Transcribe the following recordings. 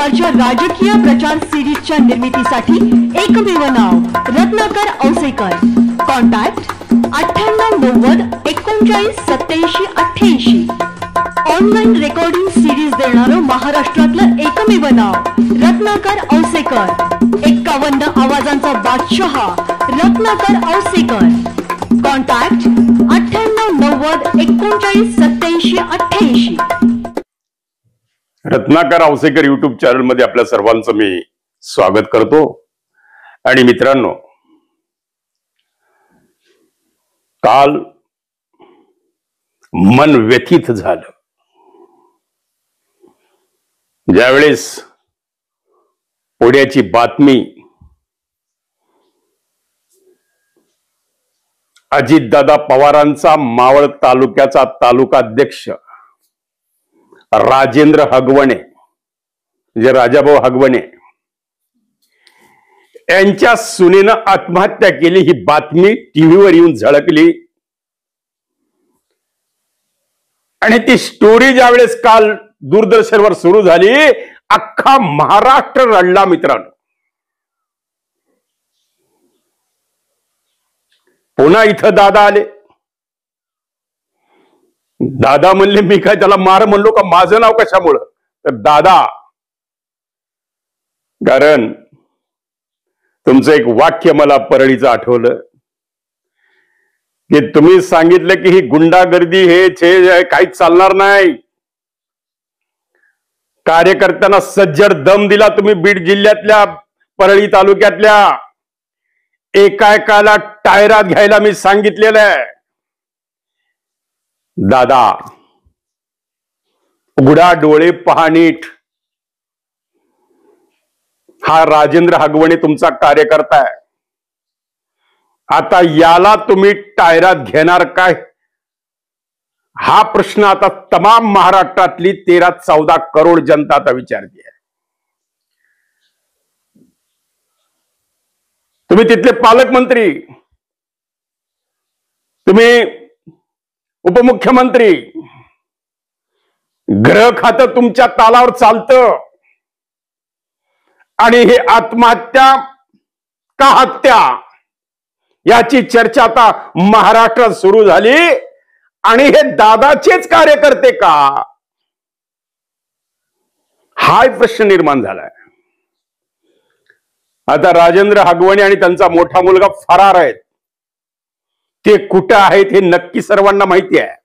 प्रकारच्या राजकीय प्रचार सिरीजच्या निर्मितीसाठी एकमेव नाव Ratnakar Ausekar. Contact 9890398788। Online recording series देणारं महाराष्ट्रातलं एकमेव नाव रत्नाकर औसेकर। 51 आवाजांचा बादशाह Ratnakar Ausekar. Contact 9890398788। Ratnakar Ausekar YouTube channel मध्ये आपल्या सर्वांचं मी स्वागत करतो। आणि मित्रांनो, काल मन व्यथित झालं ज्यावेळेस पुण्याची बातमी अजितदादा पवारांचा मावळ तालुक्याचा तालुकाध्यक्ष राजेंद्र हगवणे म्हणजे राजाभाऊ हगवणे यांच्या सुनेनं आत्महत्या केली ही बातमी टीव्हीवर येऊन झळकली। आणि ती स्टोरी ज्यावेळेस काल दूरदर्शनवर सुरू झाली, अख्खा महाराष्ट्र रडला मित्रांनो। पुन्हा इथं दादा आले। दादा म्हणले, मी काय त्याला मार म्हणलो का? माझं नाव कशामुळं? तर दादा, कारण तुमचं एक वाक्य मला परळीचं आठवलं की तुम्ही सांगितलं की ही गुंडागर्दी हे काहीच चालणार नाही। कार्यकर्त्यांना सज्जड दम दिला तुम्ही बीड जिल्ह्यातल्या परळी तालुक्यातल्या एकाएकाला टायरात घ्यायला मी सांगितलेलं आहे। दादा, उघडा डोळे पहा नीट, हा राजेंद्र हगवणे तुमचा कार्यकर्ता आहे। आता याला तुम्ही टायरात घेणार काय? हा प्रश्न आता तमाम महाराष्ट्रातली 13-14 करोड जनता आता विचारते आहे। तुम्ही तिथले पालकमंत्री, तुम्ही उपमुख्यमंत्री, गृह खातं तुमच्या तालावर चालतं आणि हे आत्महत्या का हत्या याची चर्चा आता महाराष्ट्रात सुरू झाली। आणि हे दादाचेच कार्यकर्ते का? हा प्रश्न निर्माण झालाय। आता राजेंद्र हगवणे आणि त्यांचा मोठा मुलगा फरार आहेत। ते कुठे आहेत हे नक्की सर्वांना माहिती आहे,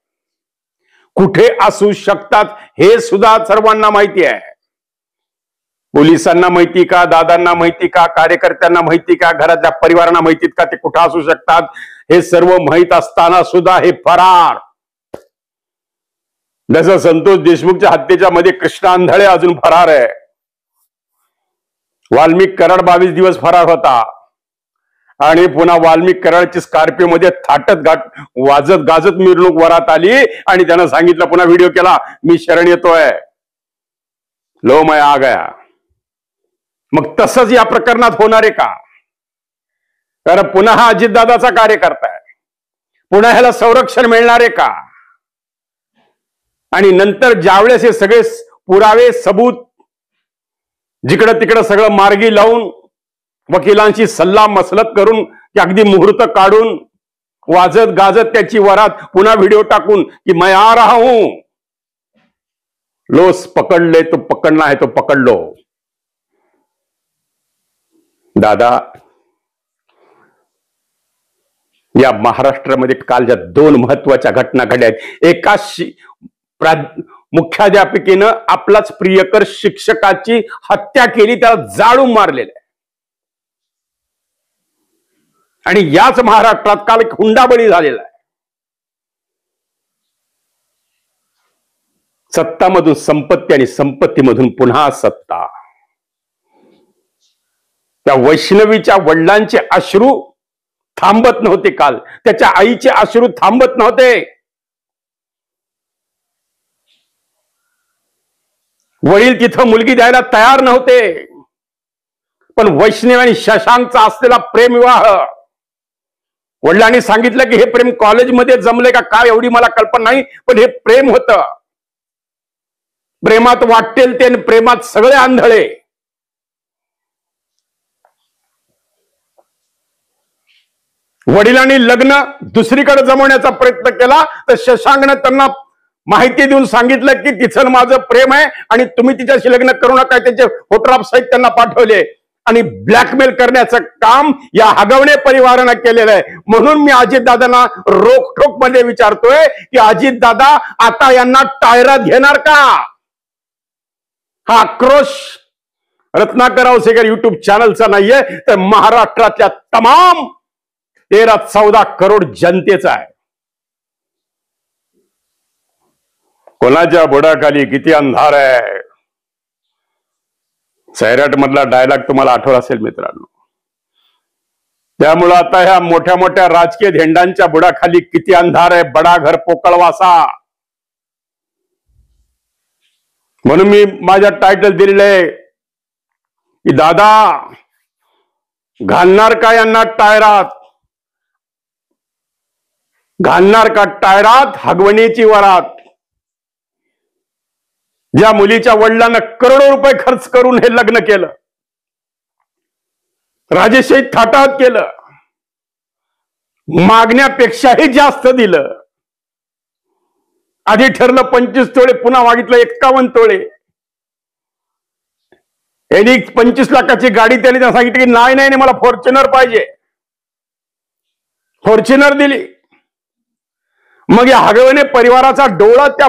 कुठे असू शकतात हे सुद्धा सर्वांना माहिती आहे। पोलिसांना माहिती का? दादांना माहिती का? कार्यकर्त्यांना माहिती का? घरातल्या परिवारांना माहितीत का ते कुठे असू शकतात? हे सर्व माहित असताना सुद्धा हे फरार। जसं संतोष देशमुखच्या हत्येच्या मध्ये कृष्णा आंधळे अजून फरार आहे, वाल्मिक कराड 22 दिवस फरार होता आणि पुन्हा वाल्मिक कराडची स्कॉर्पिओ मध्ये थाटत वाजत गाजत मिरवणूक वरात आली आणि त्यानं सांगितलं, पुन्हा व्हिडिओ केला, मी शरण येतोय, लो मैं आ गया। मग तसंच या प्रकरणात होणार आहे का? कारण पुन्हा हा अजितदादाचा कार्यकर्ता आहे, पुन्हा ह्याला संरक्षण मिळणार आहे का? आणि नंतर ज्यावेळेस हे सगळे पुरावे सबूत जिकडं तिकडं सगळं मार्गी लावून वकिलांशी सल्ला मसलत करून अगदी मुहूर्त काढून वाजत गाजत त्याची वरात पुन्हा व्हिडिओ टाकून की मैं आ रहा हूं, लोस पकड़ ले तो पकडना है तो पकड़ लो। दादा, या महाराष्ट्रामध्ये काल ज्या 2 महत्वाच्या घटना घडल्या आहेत, एका मुख्याध्यापिकेनं आपलाच प्रियकर शिक्षकाची हत्या केली, त्याला जाळून मारलेलं आहे। आणि याच महाराष्ट्रात काल एक हुंडाबळी झालेला आहे। सत्तामधून संपत्ती आणि संपत्तीमधून पुन्हा सत्ता। त्या वैष्णवीच्या वडिलांचे अश्रू थांबत नव्हते काल, त्याच्या आईचे अश्रू थांबत नव्हते। वडील तिथं मुलगी द्यायला तयार नव्हते, पण वैष्णवी आणि शशांकचा असलेला प्रेमविवाह, वडिलांनी सांगितलं की हे प्रेम कॉलेजमध्ये जमले का काय एवढी मला कल्पना नाही, पण हे प्रेम होतं। प्रेमात वाटेल ते, प्रेमात सगळे आंधळे. वडिलांनी लग्न दुसरीकडे जमवण्याचा प्रयत्न केला तर शशांकने त्यांना माहिती देऊन सांगितलं की तिचं माझं प्रेम आहे आणि तुम्ही तिच्याशी लग्न करू नका. त्याचे फोटोग्राफ सहित त्यांना पाठवले आणि ब्लॅकमेल करण्याचं काम या हगवणे परिवारानं केलेलं आहे. म्हणून मी अजितदादांना रोखठोक मध्ये विचारतोय की अजितदादा आता यांना टायरात घेणार का? हा आक्रोश रत्नाकर औसेकर युट्यूब चॅनलचा नाहीये, तर महाराष्ट्रातल्या तमाम 13-14 करोड जनतेचा आहे. कोणाच्या बुडाखाली किती अंधार आहे, सैराट मधला डायलॉग तुम्हाला आठवत असेल मित्रांनो. त्यामुळं आता ह्या मोठ्या मोठ्या राजकीय धेंडांच्या बुडाखाली किती अंधार आहे, बडा घर पोकळवासा. म्हणून मी माझ्या टायटल दिलेलं आहे की दादा घालणार का यांना टायरात, घालणार का टायरात हगवणीची वरात. ज्या मुलीच्या वडिलांना करोडो रुपये खर्च करून हे लग्न केलं, राजेशाही थाटात केलं, मागण्यापेक्षाही जास्त दिलं. आधी ठरलं 25 तोळे, पुन्हा मागितलं 51 तोळे. यांनी 25 लाखाची गाडी त्यांनी सांगितली की नाही नाही मला फॉर्च्युनर पाहिजे, फॉर्च्युनर दिली. मग या हगवणे परिवाराचा डोळा त्या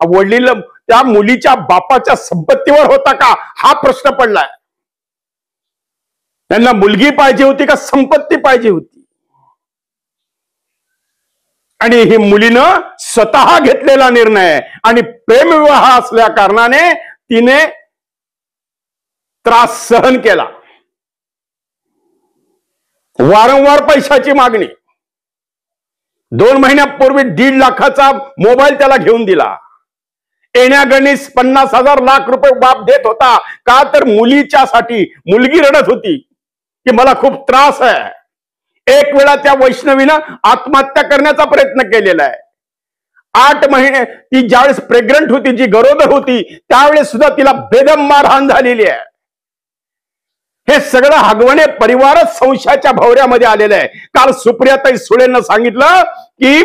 वडील त्या मुलीच्या बापाच्या संपत्तीवर होता का हा प्रश्न पडलाय. त्यांना मुलगी पाहिजे होती का संपत्ती पाहिजे होती? आणि ही मुलीनं स्वतः घेतलेला निर्णय आणि प्रेमविवाह असल्या कारणाने तिने त्रास सहन केला. वारंवार पैशाची मागणी. 2 महिन्यापूर्वी 1.5 लाखाचा मोबाईल त्याला घेऊन दिला. येण्यागणीस 50,000 लाख रुपये बाप देत होता. का तर मुलीच्यासाठी. मुलगी रडत होती की मला खूप त्रास आहे. एक वेळा त्या वैष्णवीनं आत्महत्या करण्याचा प्रयत्न केलेला आहे. 8 महिने ती ज्यावेळेस प्रेग्नंट होती, जी गरोदर होती, त्यावेळेस सुद्धा तिला बेदम मारहाण झालेली आहे. हे सगळं हगवणे परिवारच संशयाच्या भवऱ्यामध्ये आलेलं आहे. काल सुप्रियाताई सुळेंना सांगितलं की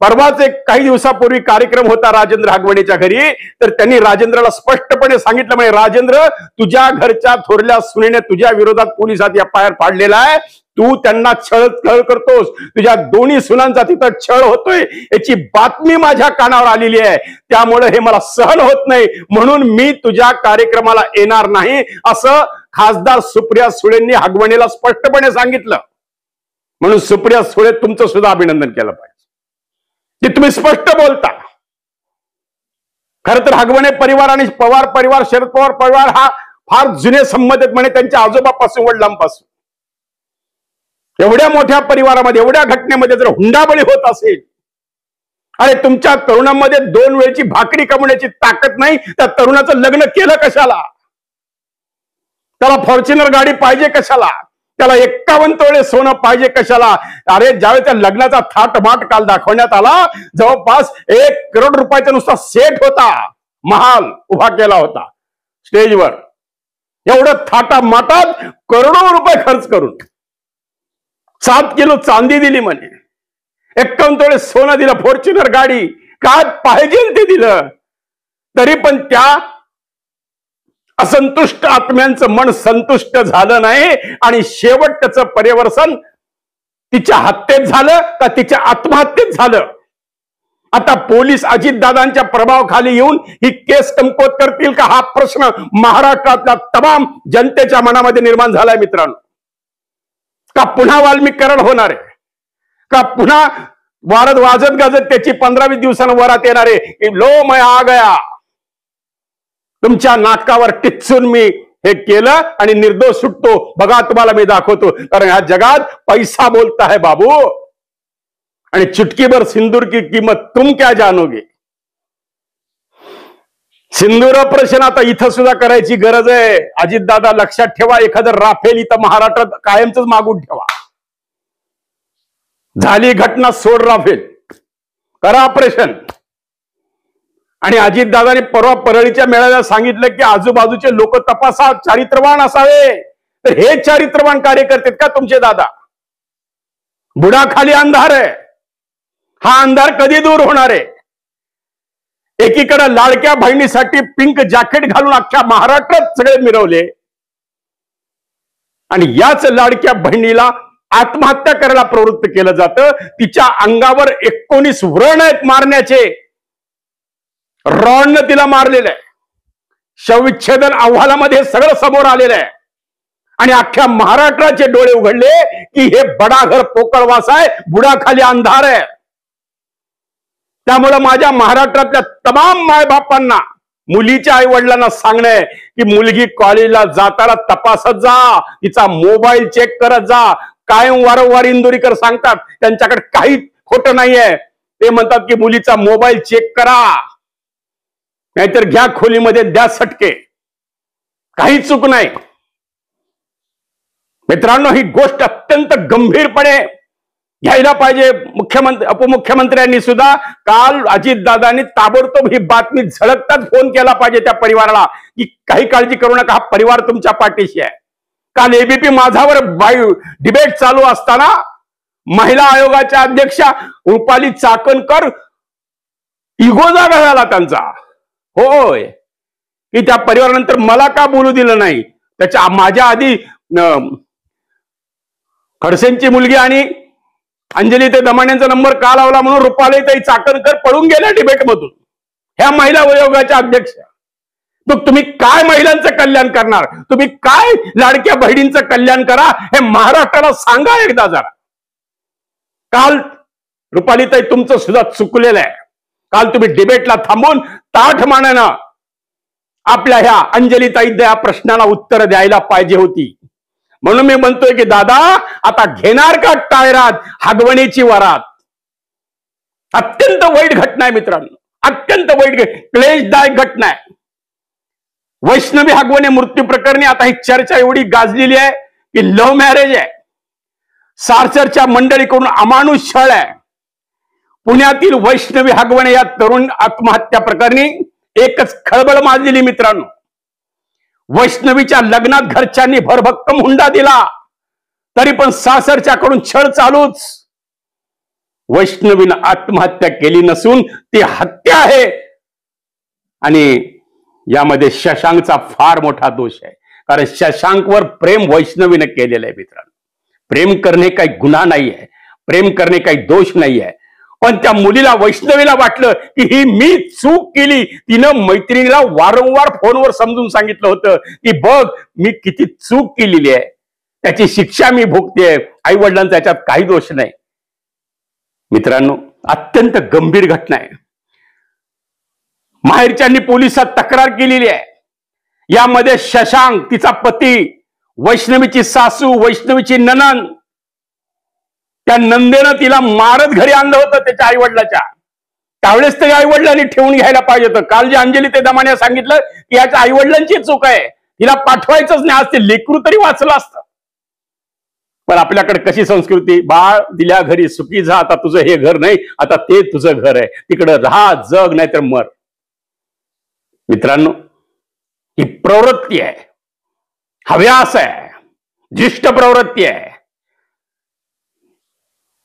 परवाच एक काही दिवसापूर्वी कार्यक्रम होता राजेंद्र हगवणेच्या घरी, तर त्यांनी राजेंद्रला स्पष्टपणे सांगितलं म्हणजे राजेंद्र तुझ्या घरच्या थोरल्या सुनेने तुझ्या विरोधात पोलिसात FIR फाडलेला आहे. तू त्यांना छळ करतोस, तुझ्या दोन्ही सुनांचा तिथं छळ होतोय याची बातमी माझ्या कानावर आलेली आहे. त्यामुळे हे मला सहन होत नाही, म्हणून मी तुझ्या कार्यक्रमाला येणार नाही असं खासदार सुप्रिया सुळेंनी हगवणेला स्पष्टपणे सांगितलं. म्हणून सुप्रिया सुळे तुमचं सुद्धा अभिनंदन केलं पाहिजे की तुम्ही स्पष्ट बोलता. खर तर हगवणे परिवार आणि पवार परिवार, शरद पवार परिवार हा फार जुने संबंध आहेत म्हणे त्यांच्या आजोबापासून वडिलांपासून. एवढ्या मोठ्या परिवारामध्ये एवढ्या घटनेमध्ये जर हुंडाबळी होत असेल, अरे तुमच्या तरुणांमध्ये 2 वेळची भाकरी कमवण्याची ताकद नाही, त्या तरुणाचं लग्न केलं कशाला? त्याला फॉर्च्युनर गाडी पाहिजे कशाला? त्याला 51 तोळे सोनं पाहिजे कशाला? अरे ज्यावेळेस त्या लग्नाचा थाटमाट काल दाखवण्यात आला, जवळपास 1 करोड रुपयाचा नुसता सेट होता, महाल उभा केला होता स्टेजवर. एवढं थाटामाटात करोडो रुपये खर्च करून 7 किलो चांदी दिली म्हणे, 51 तोळे सोनं दिलं, फॉर्च्युनर गाडी काय पाहिजे ते दिलं. तरी पण त्या असंतुष्ट आत्म्यांचं मन संतुष्ट झालं नाही आणि शेवटचं परिवर्तन तिच्या हत्येत झालं का तिच्या आत्महत्येत झालं. आता पोलीस अजितदादांच्या प्रभावाखाली येऊन ही केस कमकुवत करतील का हा प्रश्न महाराष्ट्रातल्या तमाम जनतेच्या मनामध्ये निर्माण झालाय मित्रांनो. का पुन्हा वाल्मिकीकरण होणार आहे? का पुन्हा वारद वाजत गाजत त्याची 15-20 दिवसांना वरात येणार आहे? लो मैं आ गया, तुमच्या नाकावर टिच्चून मी हे केलं आणि निर्दोष सुटतो, बघा तुम्हाला मी दाखवतो. कारण ह्या जगात पैसा बोलता है बाबू, आणि चुटकीभर सिंदूर की किंमत तुम क्या जानोगे. सिंदूर ऑपरेशन आता इथं सुद्धा करायची गरज आहे. अजितदादा लक्षात ठेवा, एखादं राफेल इथं महाराष्ट्रात कायमच मागून ठेवा. झाली घटना, सोड राफेल, करा ऑपरेशन. आणि अजितदादांनी परवा परळीच्या मेळाव्यात सांगितलं की आजूबाजूचे लोक तपासा, चारित्रवान असावे. तर हे चारित्रवान कार्यकर्ते का तुमचे दादा? बुडाखाली अंधार आहे. हा अंधार कधी दूर होणार आहे? एकीकडे लाडक्या बहिणीसाठी पिंक जॅकेट घालून अख्ख्या महाराष्ट्रात सगळे मिरवले आणि याच लाडक्या बहिणीला आत्महत्या करायला प्रवृत्त केलं जातं. तिच्या अंगावर 19 व्रण आहेत मारण्याचे. रॉडनं तिला मारलेलं आहे. शवविच्छेदन अहवालामध्ये सगळं समोर आलेलं आहे आणि अख्ख्या महाराष्ट्राचे डोळे उघडले की हे बडाघर पोकळवास आहे, बुडाखाली अंधार आहे. त्यामुळे माझ्या महाराष्ट्रातल्या तमाम मायबापांना, मुलीच्या आई वडिलांना सांगणं की मुलगी कॉलेजला जाताना तपासत जा, तिचा मोबाईल चेक करत जा. कायम वारंवार इंदुरीकर सांगतात, त्यांच्याकडे काही खोटं नाहीये. ते म्हणतात की मुलीचा मोबाईल चेक करा, नाहीतर घ्या खोलीमध्ये द्या सटके. काही चूक नाही. मित्रांनो, ही गोष्ट अत्यंत गंभीरपणे घ्यायला पाहिजे. मुख्यमंत्री उपमुख्यमंत्र्यांनी सुद्धा काल अजितदादांनी ताबडतोब ही बातमी झळकताच फोन केला पाहिजे त्या परिवाराला की काही काळजी करू नका, हा परिवार तुमच्या पाठीशी आहे. काल एबीपी माझावर डिबेट चालू असताना महिला आयोगाच्या अध्यक्षा रुपाली चाकणकर इगो जागा झाला त्यांचा. होय, की त्या परिवारानंतर मला का बोलू दिलं नाही. त्याच्या माझ्या आधी खडसेंची मुलगी आणि अंजली ते दमाण्यांचा नंबर का लावला म्हणून रुपालीताई चाकणकर पळून गेल्या डिबेटमधून. ह्या महिला आयोगाच्या अध्यक्षा. मग तुम्ही काय महिलांचं कल्याण करणार? तुम्ही काय लाडक्या बहिणींचं कल्याण करा हे महाराष्ट्राला सांगा एकदा जरा. काल रुपालीताई तुमचं सुद्धा चुकलेलं आहे. काल तुम्ही डिबेटला थांबून ताठ मानानं आपल्या ह्या अंजलीताई या प्रश्नाला उत्तर द्यायला पाहिजे होती. म्हणून मी म्हणतोय की दादा, आता घेणार का टायरात हगवणीची वरात? अत्यंत वाईट घटना आहे मित्रांनो, अत्यंत वाईट क्लेशदायक घटना आहे. वैष्णवी हगवणे मृत्यू प्रकरणी आता ही चर्चा एवढी गाजलेली आहे की लव्ह मॅरेज आहे, सारसरच्या मंडळीकडून अमानुष छळ आहे. पुण्यातील वैष्णवी हगवणे या तरुण आत्महत्या प्रकरणी एकच खळबळ माजलेली मित्रांनो. वैष्णवीच्या लग्नात घरच्यांनी भरभक्कम हुंडा दिला, तरी पण सासरच्याकडून छळ चालूच. वैष्णवीनं आत्महत्या केली नसून ती हत्या आहे आणि यामध्ये शशांकचा फार मोठा दोष आहे. कारण शशांकवर प्रेम वैष्णवीनं केलेलं आहे मित्रांनो. प्रेम करणे काही गुन्हा नाही आहे, प्रेम करणे काही दोष नाही आहे. पण त्या मुलीला, वैष्णवीला वाटलं की ही मी चूक केली. तिनं मैत्रिणीला वारंवार फोनवर समजून सांगितलं होतं की बघ मी किती चूक केलेली आहे, त्याची शिक्षा मी भोगतेय. आई वडिलांचा याच्यात काही दोष नाही. मित्रांनो, अत्यंत गंभीर घटना आहे. माहेरच्यांनी पोलिसात तक्रार केलेली आहे. यामध्ये शशांक, तिचा पती, वैष्णवीची सासू, वैष्णवीची नणंद, त्या नंदेनं तिला मारत घरी आणलं होतं त्याच्या आई वडिलाच्या. त्यावेळेस तरी आई वडिलांनी ठेवून घ्यायला पाहिजे होतं. काल जे अंजली ते दमाने सांगितलं की याच्या आई वडिलांची चूक आहे, तिला पाठवायचंच नाही, आज ते लेकरू तरी वाचलं असतं. पण आपल्याकडे कशी संस्कृती, बाळ दिल्या घरी सुखी जा, आता तुझं हे घर नाही, आता ते तुझं घर आहे, तिकडं राहा, जग नाही तर मर. मित्रांनो, ही प्रवृत्ती आहे, हव्यास आहे, जिष्ट प्रवृत्ती आहे.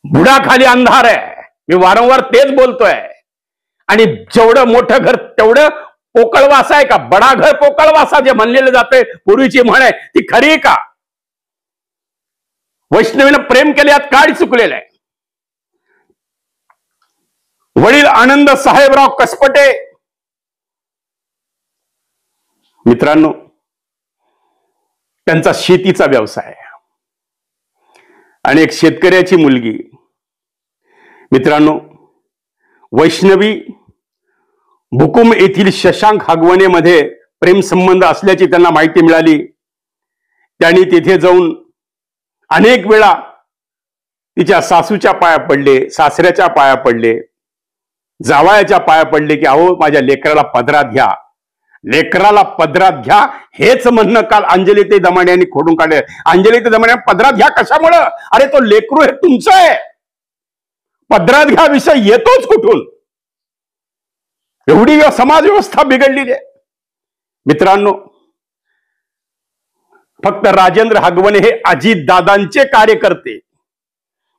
बुडाखाली अंधार आहे. मी वारंवार तेच बोलतोय. आणि जेवढं मोठं घर तेवढं पोकळवासा आहे का? बडा घर पोकळवासा जे म्हणलेलं जातंय, पूर्वीची म्हण आहे, ती खरी का? वैष्णवीनं प्रेम केले, यात काय चुकलेलं आहे? वडील आनंद साहेबराव कसपटे, मित्रांनो, त्यांचा शेतीचा व्यवसाय आणि एक शेतकऱ्याची मुलगी. मित्रांनो, वैष्णवी भुकुम येथील शशांक हगवणेमध्ये प्रेम संबंध असल्याची त्यांना माहिती मिळाली. त्यांनी तिथे जाऊन अनेक वेळा तिच्या सासूच्या पाया पडले, सासऱ्याच्या पाया पडले, जावयाच्या पाया पडले की अहो माझ्या लेकराला पदरात घ्या, लेकराला पदरात घ्या. हेच म्हणणं काल अंजली ते दमाणे यांनी खोडून काढले. अंजली ते दमाणे पदरात घ्या कशामुळं? अरे तो लेकरू हे तुमचं आहे, पदरात घ्या विषय येतोच कुठून? एवढी समाज व्यवस्था बिघडलेली आहे मित्रांनो. फक्त राजेंद्र हगवणे हे अजितदादांचे कार्यकर्ते,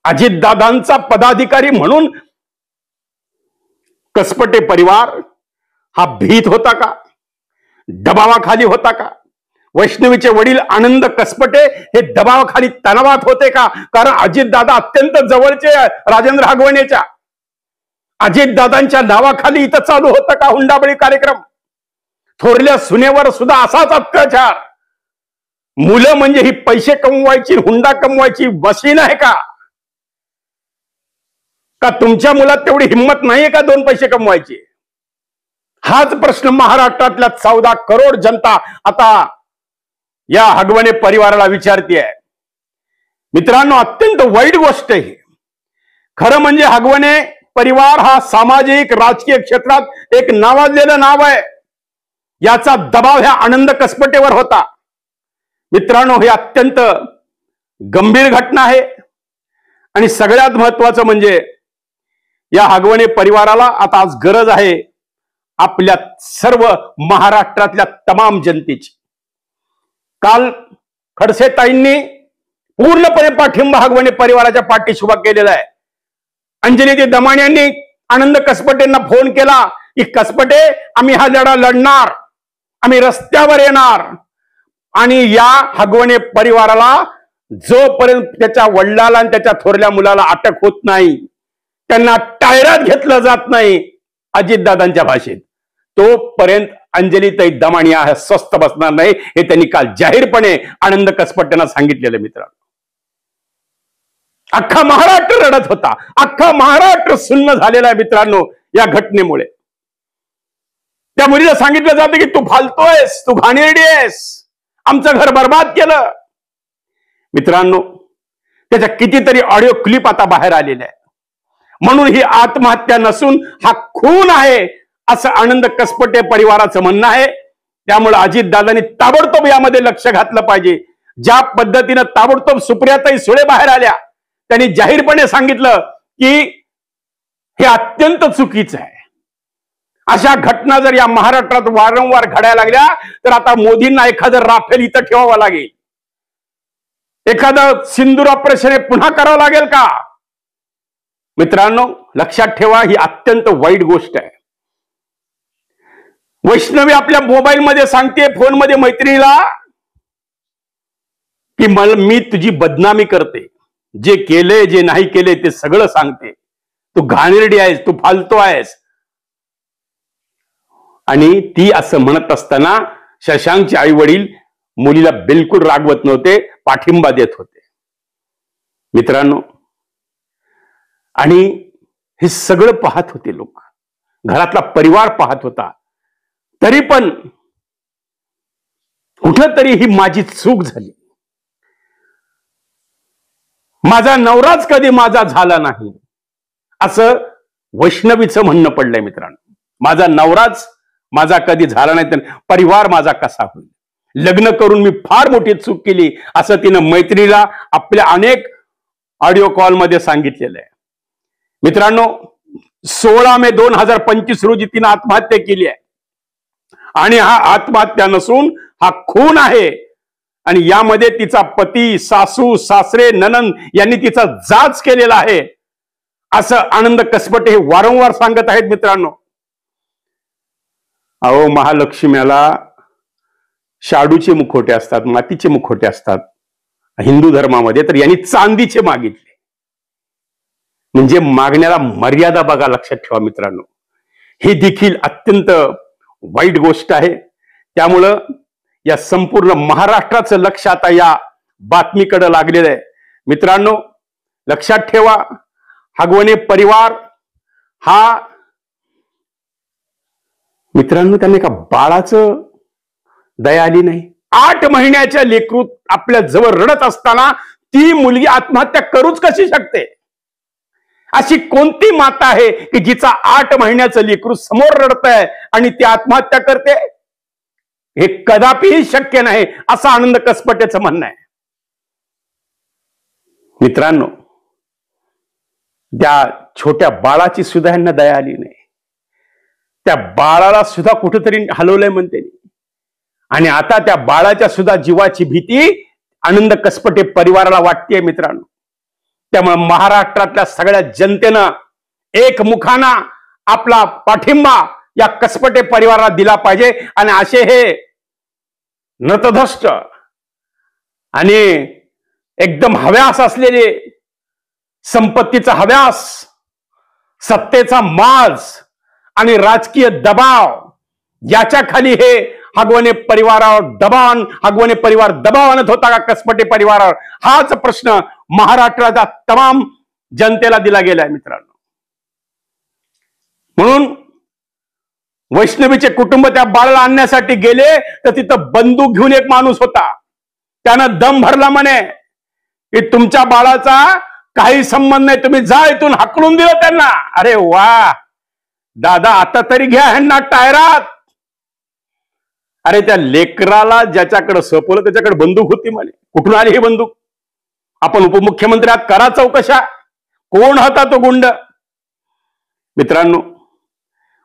अजितदादांचा पदाधिकारी म्हणून कसपटे परिवार हा भीत होता का, दबावाखाली होता का? वैष्णवीचे वडील आनंद कसपटे हे दबावाखाली तणावात होते का? कारण अजितदादा अत्यंत जवळचे राजेंद्र हगवणेच्या, अजितदादांच्या नावाखाली इथं चालू होतं का हुंडाबळी कार्यक्रम? थोरल्या सुनेवर सुद्धा असाच अत्याचार. मुलं म्हणजे ही पैसे कमवायची, हुंडा कमवायची मशीन आहे का? का तुमच्या मुलात तेवढी हिंमत नाहीये का 2 पैसे कमवायची? हाच प्रश्न महाराष्ट्रातल्या 14 करोड जनता आता या हगवणे परिवाराला विचारते. मित्रांनो, अत्यंत वाईट गोष्ट आहे. खरं म्हणजे हगवणे परिवार हा सामाजिक राजकीय क्षेत्रात एक नावाजलेलं नाव आहे. याचा दबाव ह्या आनंद कसपटेवर होता. मित्रांनो, ही अत्यंत गंभीर घटना आहे आणि सगळ्यात महत्वाचं म्हणजे या हगवणे परिवाराला आता आज गरज आहे आपल्या सर्व महाराष्ट्रातल्या तमाम जनतेची. काल खडसेताईंनी पूर्णपणे पाठिंबा हगवणे परिवाराच्या पाठीशी उभा केलेला आहे. अंजली दमाणी यांनी आनंद कसपटेंना फोन केला की कसपटे, आम्ही हा लढा लढणार, आम्ही रस्त्यावर येणार आणि या हगवणे परिवाराला जोपर्यंत त्याच्या वडिलाला आणि त्याच्या थोरल्या मुलाला अटक होत नाही, त्यांना टायरात घेतलं जात नाही अजितदादांच्या भाषेत, तोपर्यंत अंजलीताई दमाणी हा स्वस्थ बसणार नाही. हे त्यांनी काल जाहीरपणे आनंद कसपटेंना सांगितलेलं. मित्रांनो, अख्खा महाराष्ट्र रडत होता, अख्खा महाराष्ट्र सुन्न झालेला आहे मित्रांनो या घटनेमुळे. त्या मुलीला सांगितलं जातं की तू फालतोयस, तू घाणेरडी आहेस, आमचं घर बर्बाद केलं. मित्रांनो, त्याच्या कितीतरी ऑडिओ क्लिप आता बाहेर आलेल्या आहे. म्हणून ही आत्महत्या नसून हा खून आहे असं आनंद कसपटे परिवाराचं म्हणणं आहे. त्यामुळे अजितदादांनी ताबडतोब यामध्ये लक्ष घातलं पाहिजे. ज्या पद्धतीनं ताबडतोब सुप्रियाताई सुळे बाहेर आल्या, त्यांनी जाहीरपणे सांगितलं की हे अत्यंत चुकीचं आहे. अशा घटना जर या महाराष्ट्रात वारंवार घडायला लागल्या तर आता मोदींना एखादं राफेल इथं ठेवावं लागेल, एखादं सिंदूर ऑपरेशन पुन्हा करावं लागेल का? मित्रांनो, लक्षात ठेवा, ही अत्यंत वाईट गोष्ट आहे. वैष्णवी आपल्या मोबाईलमध्ये सांगते, फोनमध्ये मैत्रिणीला, की मी तुझी बदनामी करते, जे केले जे नाही केले ते सगळं सांगते, तू घाणेरडी आहेस, तू फालतू आहेस. आणि ती असं म्हणत असताना शशांकचे आई वडील मुलीला बिलकुल रागवत नव्हते, पाठिंबा देत होते. मित्रांनो, आणि हे सगळं पाहत होते लोक, घरातला परिवार पाहत होता. तरी पण कुठंतरी ही माझी चूक झाली, माझा नवराच कधी माझा झाला नाही असं वैष्णवीचं म्हणणं पडलंय. मित्रांनो, माझा नवराच माझा कधी झाला नाही तर परिवार माझा कसा होईल? लग्न करून मी फार मोठी चूक केली असं तिनं मैत्रिणीला आपल्या अनेक ऑडिओ कॉलमध्ये सांगितलेलं आहे. मित्रांनो, 16 मे 2025 रोजी तिनं आत्महत्या केली आहे आणि हा आत्महत्या नसून हा खून आहे. आणि यामध्ये तिचा पती, सासू, सासरे, ननंद यांनी तिचा जाच केलेला आहे असं आनंद कसपटे हे वारंवार सांगत आहेत. मित्रांनो, अहो, महालक्ष्म्याला शाडूचे मुखोटे असतात, मातीचे मुखोटे असतात हिंदू धर्मामध्ये, तर यांनी चांदीचे मागितले. म्हणजे मागण्याला मर्यादा बघा, लक्षात ठेवा मित्रांनो. ही देखील अत्यंत वाईट गोष्ट आहे. त्यामुळं या संपूर्ण महाराष्ट्राचं लक्ष आता या बातमीकडे लागलेलं आहे. मित्रांनो, लक्षात ठेवा, हगवणे परिवार हा, मित्रांनो, त्यांनी का बाळाचं दया आली नाही. 8 महिन्याच्या लेकरू आपल्या जवळ रडत असताना ती मुलगी आत्महत्या करूच कशी शकते? अशी कोणती माता आहे की जिचा 8 महिन्याचं लेकरू समोर रडतंय आणि ती आत्महत्या करते? हे कदापिही शक्य नाही असं आनंद कसपटेचं म्हणणं आहे. मित्रांनो, त्या छोट्या बाळाची सुद्धा यांना दया आली नाही. त्या बाळाला सुद्धा कुठेतरी हलवलंय म्हणते. आणि आता त्या बाळाच्या सुद्धा जीवाची भीती आनंद कसपटे परिवाराला वाटतेय मित्रांनो. त्यामुळे महाराष्ट्रातल्या सगळ्या जनतेनं एकमुखानं आपला पाठिंबा या कसपटे परिवाराला दिला पाहिजे. आणि असे हे नतधष्ट आणि एकदम हव्यास असलेले, संपत्तीचा हव्यास, सत्तेचा माज आणि राजकीय दबाव याच्या खाली हे हगवणे परिवारावर हगवणे परिवार दबाव आणत होता का कसपटे परिवारावर, हाच प्रश्न महाराष्ट्राच्या तमाम जनतेला दिला गेलाय मित्रांनो. म्हणून वैष्णवीचे कुटुंब त्या बाळाला आणण्यासाठी गेले तर तिथं बंदूक घेऊन एक माणूस होता. त्यानं दम भरला म्हणे की तुमच्या बाळाचा काही संबंध नाही, तुम्ही जा इथून, हाकलून दिलं त्यांना. अरे वा दादा, आता तरी घ्या ह्यांना टायरात. अरे त्या लेकराला ज्याच्याकडे सोपवलं त्याच्याकडे बंदूक होती म्हणे. कुठून आली ही बंदूक? आपण उपमुख्यमंत्री आहात, करा चौकशा. कोण होता तो गुंड? मित्रांनो,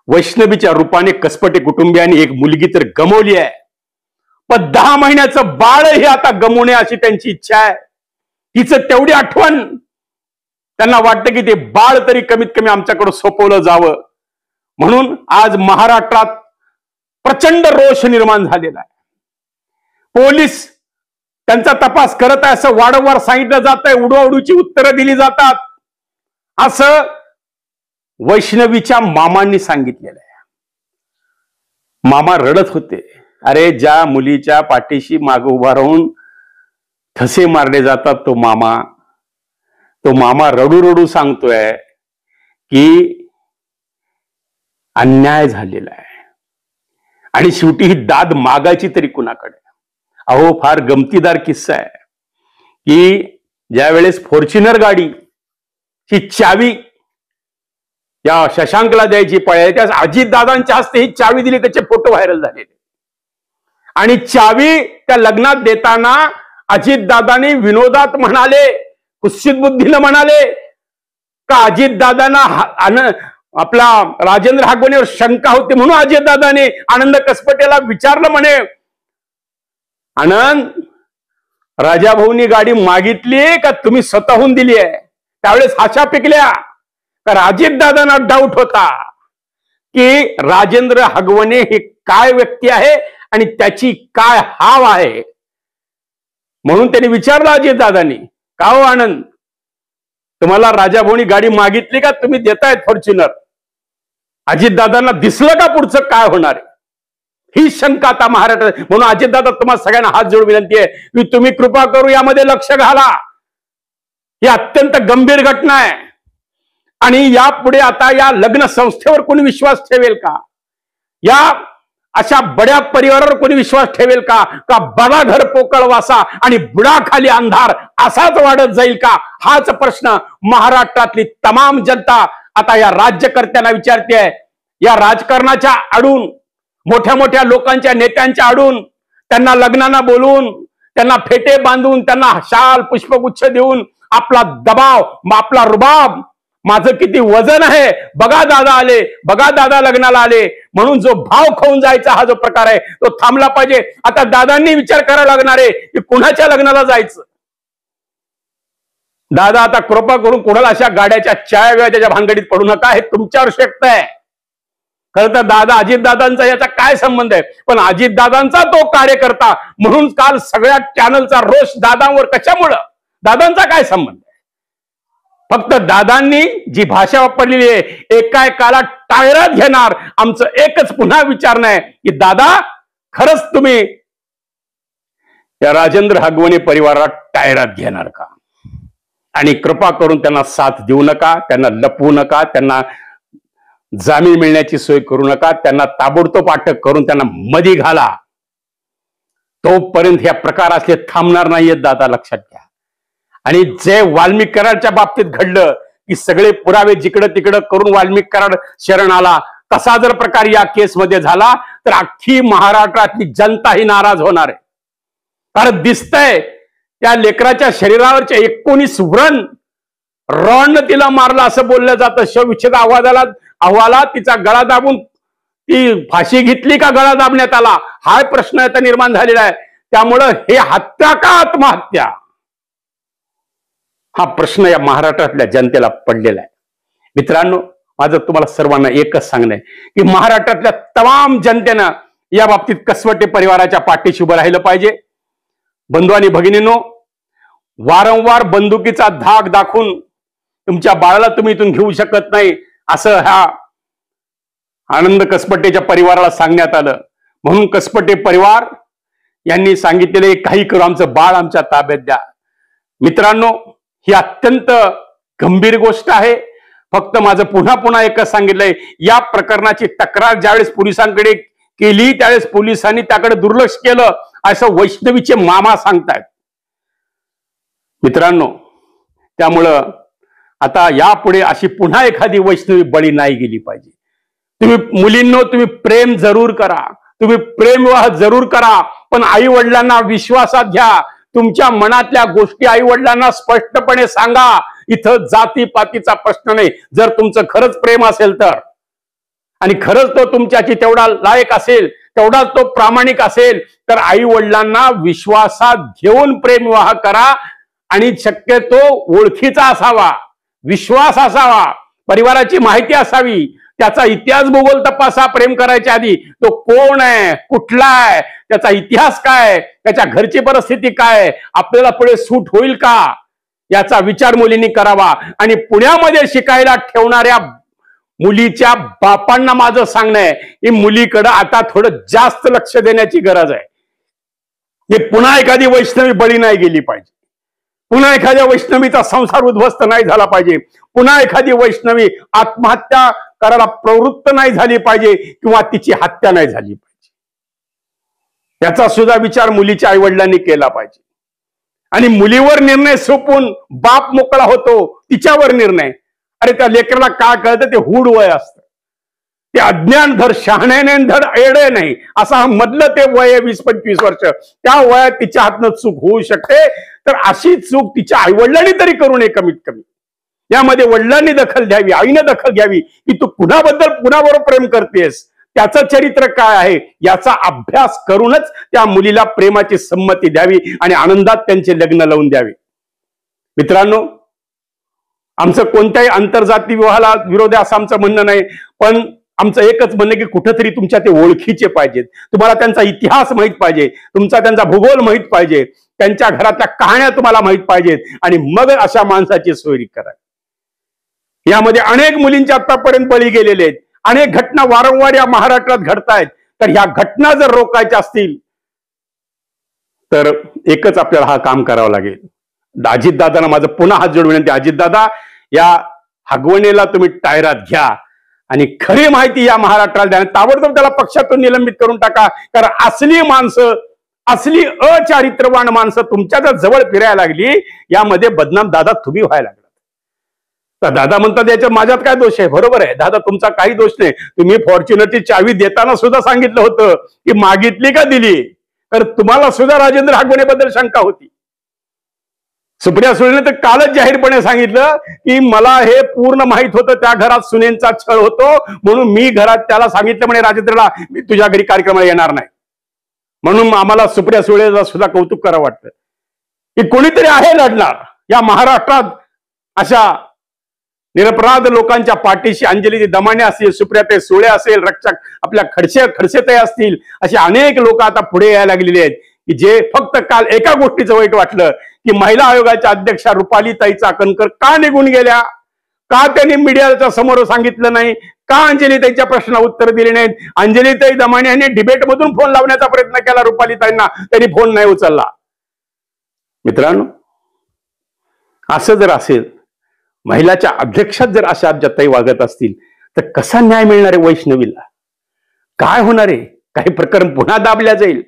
वैष्णवीच्या रूपाने कसपटे कुटुंबियांनी एक मुलगी तर गमवली आहे, पण 10 महिन्याचं बाळही आता गमवणे अशी त्यांची इच्छा आहे. तिचं तेवढी आठवण त्यांना वाटतं की ते बाळ तरी कमीत कमी आमच्याकडे सोपवलं जावं. म्हणून आज महाराष्ट्रात प्रचंड रोष निर्माण झालेला आहे. पोलीस त्यांचा तपास करत आहे असं वारंवार सांगितलं जात आहे, उडवाउडीची उत्तरं दिली जातात असं वैष्णवीच्या मामांनी सांगितलेलं आहे. मामा रडत होते. अरे ज्या मुलीच्या पाठीशी मागे उभा राहून ठसे मारले जातात तो मामा रडू रडू सांगतोय की अन्याय झालेला आहे आणि शेवटी ही दाद मागायची तरी कुणाकडे. अहो, फार गमतीदार किस्सा आहे की ज्या वेळेस फॉर्च्युनर गाडी ही चावी या शशांकला द्यायची पळाली, त्या अजित दादांच्या हस्ते ही चावी दिली, त्याचे फोटो व्हायरल झालेले. आणि चावी त्या लग्नात देताना अजित दादांनी विनोदात म्हणाले, कुत्सित बुद्धीनं म्हणाले का अजित दादांना आपला राजेंद्र हगवणेवर शंका होती म्हणून अजित दादाने आनंद कसपटेला विचारलं म्हणे, आनंद, राजाभाऊनी गाडी मागितली का तुम्ही स्वतःहून दिली आहे? त्यावेळेस हाशा पिकल्या. तर अजित दादांना डाऊट होता की राजेंद्र हगवणे हे काय व्यक्ती आहे आणि त्याची काय हाव आहे. म्हणून त्यांनी विचारलं अजित दादांनी, का हो आनंद, तुम्हाला राजाभाऊनी गाडी मागितली का तुम्ही देतायत फॉर्च्युनर? अजित दादांना दिसलं का पुढचं काय होणार आहे? ही शंका आता महाराष्ट्रात. म्हणून अजित दादा, तुम्हाला सगळ्यांना हात जोडून विनंती आहे की तुम्ही कृपा करू यामध्ये लक्ष घाला. ही अत्यंत गंभीर घटना आहे आणि यापुढे आता या लग्न संस्थेवर कोणी विश्वास ठेवेल का? या अशा बड्या परिवारावर कोणी विश्वास ठेवेल का? का बडा घर पोकळ वासा आणि बुडाखाली अंधार असाच वाढत जाईल का? हाच प्रश्न महाराष्ट्रातली तमाम जनता आता या राज्यकर्त्यांना विचारते आहे. या राजकारणाच्या आडून, मोठ्या मोठ्या लोकांच्या नेत्यांच्या आडून, त्यांना लग्नांना बोलून, त्यांना फेटे बांधून, त्यांना शाल पुष्पगुच्छ देऊन आपला दबाव, आपला रुबाब, माझं किती वजन आहे, बघा दादा आले, बघा दादा लग्नाला आले म्हणून जो भाव खाऊन जायचा हा जो प्रकार आहे तो थांबला पाहिजे. आता दादांनी विचार करायला लागणार आहे की कुणाच्या लग्नाला जायचं. दादा, आता कृपा करून कोणाला अशा गाड्याच्या चाय वेळा त्याच्या भानगडीत पडू नका, हे तुमच्यावर शक्त आहे. खरं तर दादा, अजितदादांचा याचा काय संबंध आहे? पण अजितदादांचा तो कार्यकर्ता म्हणून काल सगळ्या चॅनलचा रोष दादांवर. कशामुळं? दादांचा काय संबंध? फक्त दादांनी जी भाषा वापरलेली आहे, एका एकाला टायरात घेणार. आमचं एकच पुन्हा विचारणं आहे की दादा, खरंच तुम्ही या राजेंद्र हगवणे परिवाराला टायरात घेणार का? आणि कृपा करून त्यांना साथ देऊ नका, त्यांना लपवू नका, त्यांना जामीन मिळण्याची सोय करू नका, त्यांना ताबडतोब अटक करून त्यांना मधी घाला. तोपर्यंत ह्या प्रकार असले थांबणार नाहीयेत दादा, लक्षात घ्या. आणि जे वाल्मिक कराडच्या बाबतीत घडलं की सगळे पुरावे जिकडं तिकडं करून वाल्मिक कराड शरण आला, तसा जर प्रकार या केसमध्ये झाला तर अख्खी महाराष्ट्रातली जनता ही नाराज होणार आहे. कारण दिसतंय त्या लेकराच्या शरीरावरच्या 19 व्रण रॉडनं तिला मारलं असं बोललं जातं. शवविच्छेद अहवालात तिचा गळा दाबून ती फाशी घेतली का गळा दाबण्यात आला, हा प्रश्न आता निर्माण झालेला आहे. त्यामुळं हे हत्या का आत्महत्या, हा प्रश्न या महाराष्ट्रातल्या जनतेला पडलेला आहे. मित्रांनो, माझं तुम्हाला सर्वांना एकच सांगणं आहे की महाराष्ट्रातल्या तमाम जनतेनं या बाबतीत कसवटे परिवाराच्या पाठीशी उभं राहिलं पाहिजे. बंधू आणि भगिनींनो, वारंवार बंदुकीचा धाक दाखवून तुमच्या बाळाला तुम्ही इथून घेऊ शकत नाही असं ह्या आनंद कसपटेच्या परिवाराला सांगण्यात आलं. म्हणून कसपटे परिवार यांनी सांगितलेले, काही करू, आमचं बाळ आमच्या ताब्यात द्या. मित्रांनो, ही अत्यंत गंभीर गोष्ट आहे. फक्त माझं पुन्हा पुन्हा एकच सांगितलंय, या प्रकरणाची तक्रार ज्यावेळेस पोलिसांकडे केली त्यावेळेस पोलिसांनी त्याकडे दुर्लक्ष केलं असं वैष्णवीचे मामा सांगतायत. मित्रांनो, त्यामुळं आता यापुढे अशी पुन्हा एखादी वैष्णवी बळी नाही गेली पाहिजे. तुम्ही मुलींनो, तुम्ही प्रेम जरूर करा, तुम्ही प्रेमविवाह जरूर करा, पण आई वडिलांना विश्वासात घ्या. तुमच्या मनातल्या गोष्टी आई वडिलांना स्पष्टपणे सांगा. इथं जातीपातीचा प्रश्न नाही. जर तुमचं खरंच प्रेम असेल तर, आणि खरंच तो तुमच्याची तेवढा लायक असेल, तेवढा तो प्रामाणिक असेल, तर आई वडिलांना विश्वासात घेऊन प्रेमविवाह करा. आणि शक्यतो ओळखीचा असावा, विश्वास असावा, परिवाराची माहिती असावी, त्याचा इतिहास भूगोल तपासा. प्रेम करायच्या आधी तो कोण आहे, कुठला आहे, त्याचा इतिहास काय, त्याच्या घरची परिस्थिती काय, आपल्याला पुढे सूट होईल का, याचा विचार मुलींनी करावा. आणि पुण्यामध्ये शिकायला ठेवणाऱ्या मुलीच्या बापांना माझं सांगणं आहे की मुलीकडे आता थोडं जास्त लक्ष देण्याची गरज आहे. की पुन्हा एखादी वैष्णवी बळी नाही गेली पाहिजे, पुन्हा एखाद्या वैष्णवीचा संसार उद्ध्वस्त नाही झाला पाहिजे, पुन्हा एखादी वैष्णवी आत्महत्या करायला प्रवृत्त नाही झाली पाहिजे किंवा तिची हत्या नाही झाली पाहिजे. याचा सुद्धा विचार मुलीच्या आई वडिलांनी केला पाहिजे. आणि मुलीवर निर्णय सोपून बाप मोकळा होतो, तिच्यावर निर्णय. अरे त्या लेकराला काय कळतं, ते हुड वय असतं, ते अज्ञान धड शहाण्याने धड येडे नाही, असा मधलं ते वय 20-25 वर्ष. त्या वयात तिच्या हातनं चूक होऊ शकते. तर अशी चूक तिच्या आईवडिलांनी तरी करू नये. कमीत कमी यामध्ये वडिलांनी दखल घ्यावी, आईनं दखल घ्यावी की तू कुणाबरोबर प्रेम करतेस, त्याचं चरित्र काय आहे याचा अभ्यास करूनच त्या मुलीला प्रेमाची संमती द्यावी आणि आनंदात त्यांचे लग्न लावून द्यावे. मित्रांनो, आमचं कोणत्याही आंतरजाती विवाहाला विरोध आहे असं आमचं म्हणणं नाही, पण आमचं एकच म्हणणं की कुठंतरी तुमच्या ते ओळखीचे पाहिजेत. तुम्हाला त्यांचा इतिहास माहित पाहिजे, तुमचा त्यांचा भूगोल माहित पाहिजे, त्यांच्या घरातल्या कहाण्या तुम्हाला माहित पाहिजेत, आणि मग अशा माणसाची सोयरी करा. यामध्ये अनेक मुलींचे आतापर्यंत बळी गेलेले आहेत. अनेक घटना वारंवार या महाराष्ट्रात घडतायत. तर ह्या घटना जर रोखायच्या असतील तर एकच आपल्याला हा काम करावं लागेल. अजितदादांना माझं पुन्हा हात जोडून विनंती, अजितदादा, या हगवणीला तुम्ही टायरात घ्या आणि खरी माहिती या महाराष्ट्राला द्या. ताबडतोब त्याला पक्षातून निलंबित करून टाका. कारण असली माणसं, असली अचारित्रवान माणसं तुमच्या जवळ फिरायला लागली, यामध्ये बदनाम दादा तुम्ही व्हायला लागला. तर दादा म्हणतात याच्यात माझ्यात काय दोष आहे? बरोबर आहे दादा, तुमचा काही दोष नाही. तुम्ही फॉर्च्युनरची चावी देताना सुद्धा सांगितलं होतं की मागितली का दिली. तर तुम्हाला सुद्धा राजेंद्र हगवणेबद्दल शंका होती. सुप्रिया सुळेने तर कालच जाहीरपणे सांगितलं की मला हे पूर्ण माहित होतं, त्या घरात सुनेंचा छळ होतो, म्हणून मी घरात त्याला सांगितलं म्हणे राजेंद्रला मी तुझ्या घरी कार्यक्रमाला येणार नाही. म्हणून आम्हाला सुप्रिया सुळेला सुद्धा कौतुक करावं वाटतं की कोणीतरी आहे लढणार या महाराष्ट्रात. अशा निरपराध लोकांच्या पाठीशी अंजली दमाने असतील, सुप्रियाताई सुळे असेल, रक्षक आपल्या खडसेताई असतील, असे अनेक लोक आता पुढे यायला लागलेले आहेत की जे फक्त काल एका गोष्टीचं वाईट वाटलं की महिला आयोगाच्या अध्यक्षा रुपालीताई चाकणकर का निघून गेल्या, का त्यांनी मीडियाच्या समोर सांगितलं नाही, का अंजलीताईच्या प्रश्नाला उत्तर दिले नाहीत. अंजलीताई दमाने यांनी डिबेटमधून फोन लावण्याचा प्रयत्न केला रुपालीताईंना, त्यांनी फोन नाही उचलला. मित्रांनो, असं जर असेल, महिलाच्या अध्यक्षात जर अशा ताई वागत असतील तर कसा न्याय मिळणार आहे वैष्णवीला? काय होणार आहे? काही प्रकरण पुन्हा दाबल्या जाईल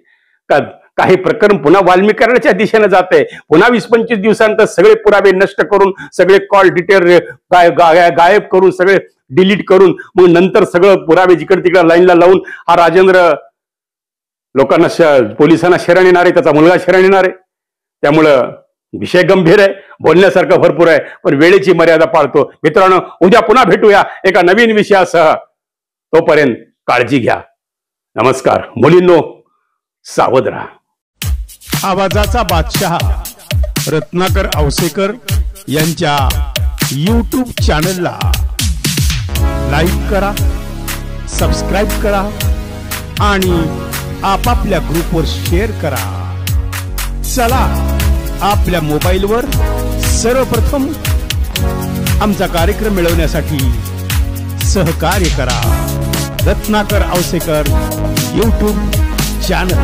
का? काही प्रकरण पुन्हा वाल्मीकरणाच्या दिशेने जात आहे. पुन्हा 20-25 दिवसांतर सगळे पुरावे नष्ट करून, सगळे कॉल डिटेल गायब करून, सगळे डिलीट करून, मग नंतर सगळं पुरावे जिकडे तिकडे लाईनला लावून हा राजेंद्र लोकांना पोलिसांना शरण येणार आहे, त्याचा मुलगा शरण येणार आहे. त्यामुळं विषय गंभीर आहे, बोलण्यासारखं भरपूर आहे, पण वेळेची मर्यादा पाळतो. मित्रांनो, उद्या पुन्हा भेटूया एका नवीन विषयासह. तोपर्यंत काळजी घ्या. नमस्कार. मुलींनो, सावध राहा. आवाजाचा बादशाह रत्नाकर औसेकर यांच्या YouTube चॅनलला लाईक करा, सबस्क्राईब करा आणि आपापल्या ग्रुपवर शेअर करा. चला, आपल्या मोबाईलवर सर्वप्रथम आमचा कार्यक्रम मिळवण्यासाठी सहकार्य करा. Ratnakar Ausekar YouTube channel.